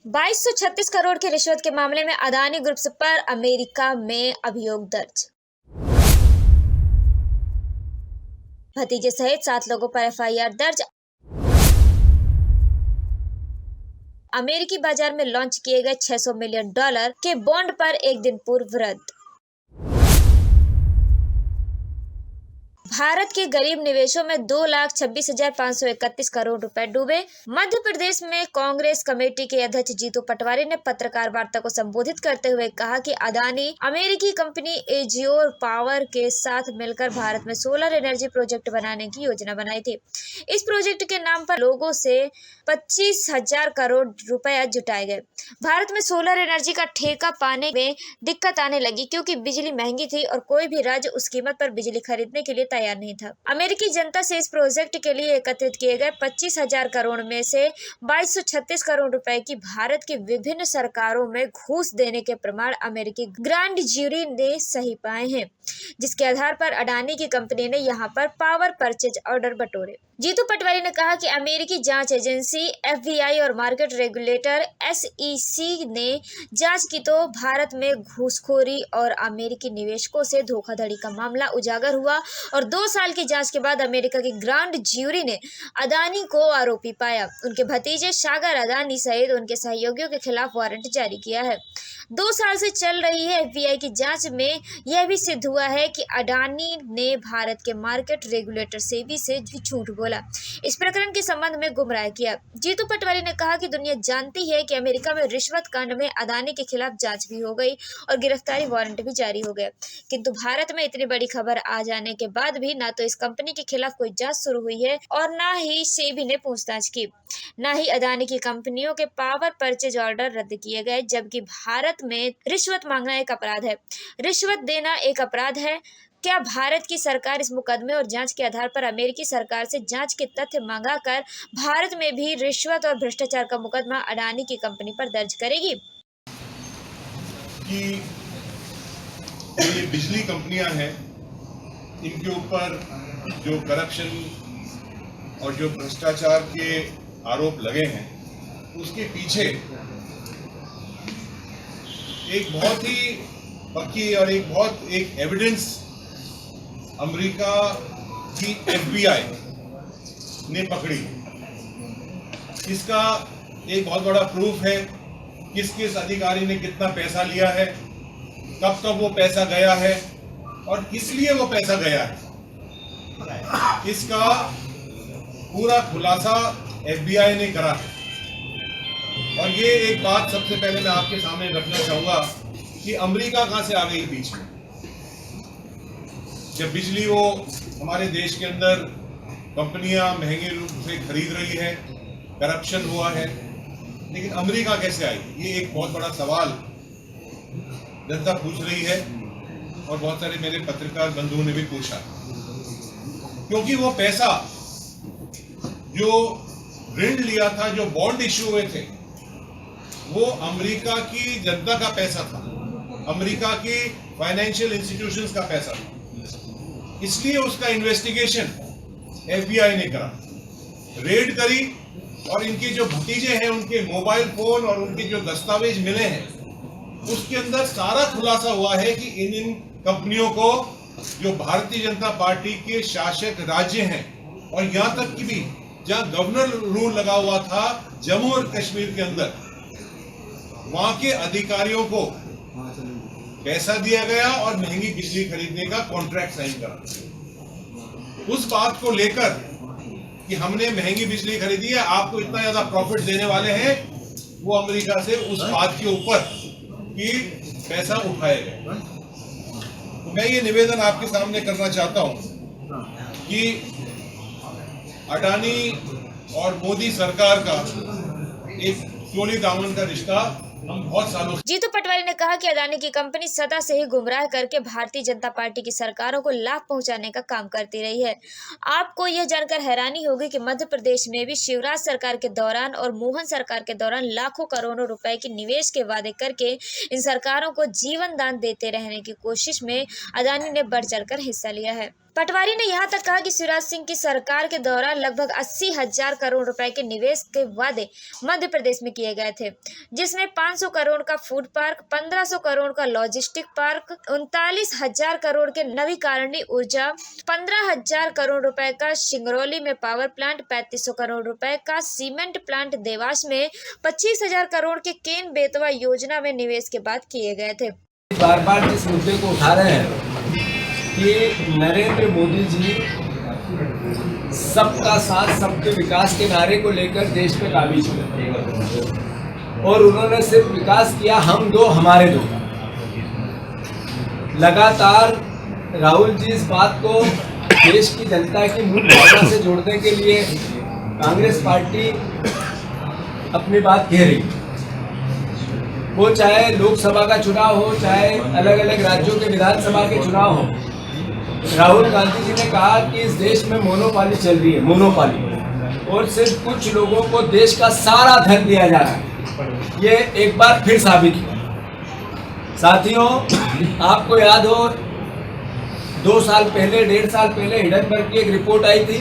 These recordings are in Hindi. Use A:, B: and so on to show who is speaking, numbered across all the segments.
A: 2236 करोड़ की रिश्वत के मामले में अदानी ग्रुप पर अमेरिका में अभियोग दर्ज। भतीजे सहित 7 लोगों पर एफआईआर दर्ज। अमेरिकी बाजार में लॉन्च किए गए $600 मिलियन के बॉन्ड पर एक दिन पूर्व रद्द। भारत के गरीब निवेशों में 2,26,531 करोड़ रुपए डूबे। मध्य प्रदेश में कांग्रेस कमेटी के अध्यक्ष जीतू पटवारी ने पत्रकार वार्ता को संबोधित करते हुए कहा कि अदानी अमेरिकी कंपनी एजियोर पावर के साथ मिलकर भारत में सोलर एनर्जी प्रोजेक्ट बनाने की योजना बनाई थी। इस प्रोजेक्ट के नाम पर लोगों से 25,000 करोड़ रुपए जुटाए गए। भारत में सोलर एनर्जी का ठेका पाने में दिक्कत आने लगी क्योंकि बिजली महंगी थी और कोई भी राज्य उस कीमत पर बिजली खरीदने के लिए तैयार नहीं था। अमेरिकी जनता से इस प्रोजेक्ट के लिए एकत्रित किए गए 25,000 करोड़ में से 2236 करोड़ रुपए की भारत की विभिन्न सरकारों में घूस देने के प्रमाण अमेरिकी ग्रांड ज्यूरी ने सही पाए हैं, जिसके आधार पर अडानी की कंपनी ने यहां पर पावर परचेज ऑर्डर बटोरे। जीतू पटवारी ने कहा कि अमेरिकी जांच एजेंसी एफबीआई और मार्केट रेगुलेटर एसईसी ने जांच की तो भारत में घूसखोरी और अमेरिकी निवेशकों से धोखाधड़ी का मामला उजागर हुआ और 2 साल की जांच के बाद अमेरिका की ग्रांड ज्यूरी ने अदानी को आरोपी पाया। उनके भतीजे सागर अदानी सहित उनके सहयोगियों के खिलाफ वारंट जारी किया है। 2 साल से चल रही है एफबीआई की जांच में यह भी सिद्ध हुआ है कि अडानी ने भारत के मार्केट रेगुलेटर सेबी से झूठ बोला, इस प्रकरण के संबंध में गुमराह किया। जीतू पटवारी ने कहा कि दुनिया जानती है कि अमेरिका में रिश्वत कांड में अदानी के खिलाफ जांच भी हो गई और गिरफ्तारी वारंट भी जारी हो गया, किंतु भारत में इतनी बड़ी खबर आ जाने के बाद भी ना तो इस कंपनी के खिलाफ कोई जांच शुरू हुई है और ना ही सेबी ने पूछताछ की, ना ही अदानी की कंपनियों के पावर परचेज ऑर्डर रद्द किए गए, जबकि भारत में रिश्वत मांगना एक अपराध है, रिश्वत देना एक अपराध है। क्या भारत की सरकार इस मुकदमे और जांच के आधार पर अमेरिकी सरकार से जांच के तथ्य मंगाकर भारत में भी रिश्वत और भ्रष्टाचार का मुकदमा अडानी की कंपनी पर दर्ज करेगी?
B: कि ये बिजली कंपनियां हैं, इनके ऊपर जो करप्शन और जो भ्रष्टाचार के आरोप लगे हैं, उसके पीछे एक बहुत ही पक्की और एक एविडेंस अमेरिका की एफबीआई ने पकड़ी। इसका एक बहुत बड़ा प्रूफ है किस किस अधिकारी ने कितना पैसा लिया है, कब कब वो पैसा गया है और किस लिए वो पैसा गया है। इसका पूरा खुलासा एफबीआई ने करा है। और ये एक बात सबसे पहले मैं आपके सामने रखना चाहूंगा कि अमेरिका कहां से आ गई बीच में। जब बिजली वो हमारे देश के अंदर कंपनियां महंगे रूप से खरीद रही है, करप्शन हुआ है, लेकिन अमेरिका कैसे आई, ये एक बहुत बड़ा सवाल जनता पूछ रही है और बहुत सारे मेरे पत्रकार बंधुओं ने भी पूछा। क्योंकि वो पैसा जो ऋण लिया था, जो बॉन्ड इश्यू हुए थे, वो अमेरिका की जनता का पैसा था, अमेरिका की फाइनेंशियल इंस्टीट्यूशंस का पैसा था। इसलिए उसका इन्वेस्टिगेशन एफबीआई ने करा, रेड करी और इनके जो भतीजे हैं उनके मोबाइल फोन और उनके जो दस्तावेज मिले हैं, उसके अंदर सारा खुलासा हुआ है कि इन कंपनियों को, जो भारतीय जनता पार्टी के शासक राज्य हैं और यहां तक कि भी जहां गवर्नर रूल लगा हुआ था जम्मू और कश्मीर के अंदर, वहां के अधिकारियों को पैसा दिया गया और महंगी बिजली खरीदने का कॉन्ट्रैक्ट साइन करा। उस बात को लेकर कि हमने महंगी बिजली खरीदी है, आपको इतना ज्यादा प्रॉफिट देने वाले हैं, वो अमेरिका से उस बात के ऊपर कि पैसा उठाए गए। तो मैं ये निवेदन आपके सामने करना चाहता हूं कि अडानी और मोदी सरकार का एक चोली दामन का रिश्ता हम बहुत सालों से।
A: जीतू पटवारी ने कहा कि अडानी की कंपनी सदा से ही गुमराह करके भारतीय जनता पार्टी की सरकारों को लाभ पहुंचाने का काम करती रही है। आपको यह जानकर हैरानी होगी कि मध्य प्रदेश में भी शिवराज सरकार के दौरान और मोहन सरकार के दौरान लाखों करोड़ों रुपए के निवेश के वादे करके इन सरकारों को जीवन दान देते रहने की कोशिश में अडानी ने बढ़ चढ़कर हिस्सा लिया है। पटवारी ने यहाँ तक कहा कि शिवराज सिंह की सरकार के दौरान लगभग 80,000 करोड़ रुपए के निवेश के वादे मध्य प्रदेश में किए गए थे, जिसमें 500 करोड़ का फूड पार्क, 1500 करोड़ का लॉजिस्टिक पार्क, 39,000 करोड़ के नवीकरणीय ऊर्जा, 15,000 करोड़ रुपए का सिंगरौली में पावर प्लांट, 3500 करोड़ रुपए का सीमेंट प्लांट, देवास में 25,000 करोड़ के केन बेतवा योजना में निवेश के बाद किए गए थे।
C: बार बार जिस मुद्दे को उठा रहे हैं कि नरेंद्र मोदी जी सबका साथ सबके विकास के नारे को लेकर देश पे काबिज हुए और उन्होंने सिर्फ विकास किया हम दो हमारे दो। लगातार राहुल जी इस बात को देश की जनता की मूल भावना से जोड़ने के लिए कांग्रेस पार्टी अपनी बात कह रही है। वो चाहे लोकसभा का चुनाव हो, चाहे अलग अलग राज्यों के विधानसभा के चुनाव हो, राहुल गांधी जी ने कहा कि इस देश में मोनोपाली चल रही है, मोनोपाली, और सिर्फ कुछ लोगों को देश का सारा धन दिया जा रहा है। ये एक बार फिर साबित हुआ। साथियों, आपको याद हो 2 साल पहले, 1.5 साल पहले हिडनबर्ग की एक रिपोर्ट आई थी।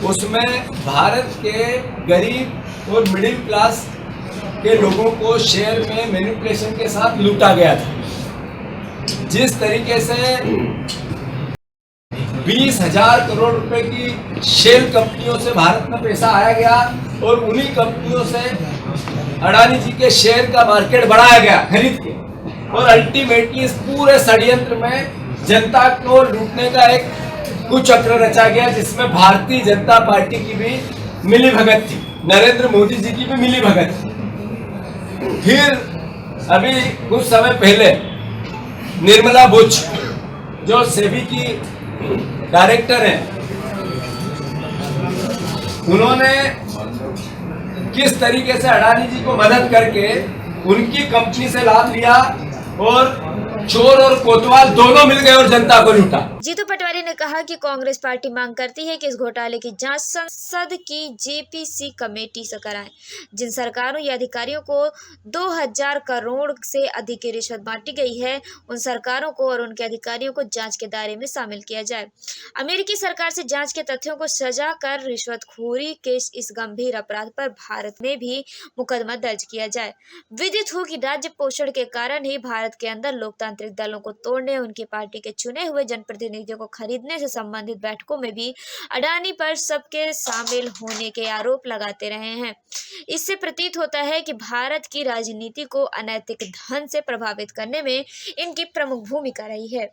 C: उसमें भारत के गरीब और मिडिल क्लास के लोगों को शेयर में मैनिपुलेशन के साथ लूटा गया था। जिस तरीके से 20,000 करोड़ रुपए की शेल कंपनियों से भारत में पैसा आया गया और उन्हीं कंपनियों से अडानी जी के शेयर का मार्केट बढ़ाया गया खरीद के, और अल्टीमेटली इस पूरे षड्यंत्र में जनता को लूटने का एक कुचक्र रचा गया, जिसमें भारतीय जनता पार्टी की भी मिली भगत थी, नरेंद्र मोदी जी की भी मिली भगत थी। फिर अभी कुछ समय पहले निर्मला बुच, जो सेबी की डायरेक्टर हैं, उन्होंने किस तरीके से अडानी जी को मदद करके उनकी कंपनी से लाभ लिया और चोर और कोतवाल दोनों मिल गए और जनता को लूटा।
A: जीतू पटवारी ने कहा कि कांग्रेस पार्टी मांग करती है कि इस घोटाले की जांच संसद की जेपीसी कमेटी से कराएं। जिन सरकारों या अधिकारियों को 2,000 करोड़ से अधिक की रिश्वत बांटी गई है, उन सरकारों को और उनके अधिकारियों को जांच के दायरे में शामिल किया जाए। अमेरिकी सरकार से जांच के तथ्यों को सजा कर रिश्वतखोरी के इस गंभीर अपराध पर भारत में भी मुकदमा दर्ज किया जाए। विदित हो कि राज्य पोषण के कारण ही भारत के अंदर लोकतांत्रिक दलों को तोड़ने, उनकी पार्टी के चुने हुए जनप्रतिनिधियों को खरीदने से संबंधित बैठकों में भी अडानी पर सबके शामिल होने के आरोप लगाते रहे हैं। इससे प्रतीत होता है कि भारत की राजनीति को अनैतिक ढंग से प्रभावित करने में इनकी प्रमुख भूमिका रही है।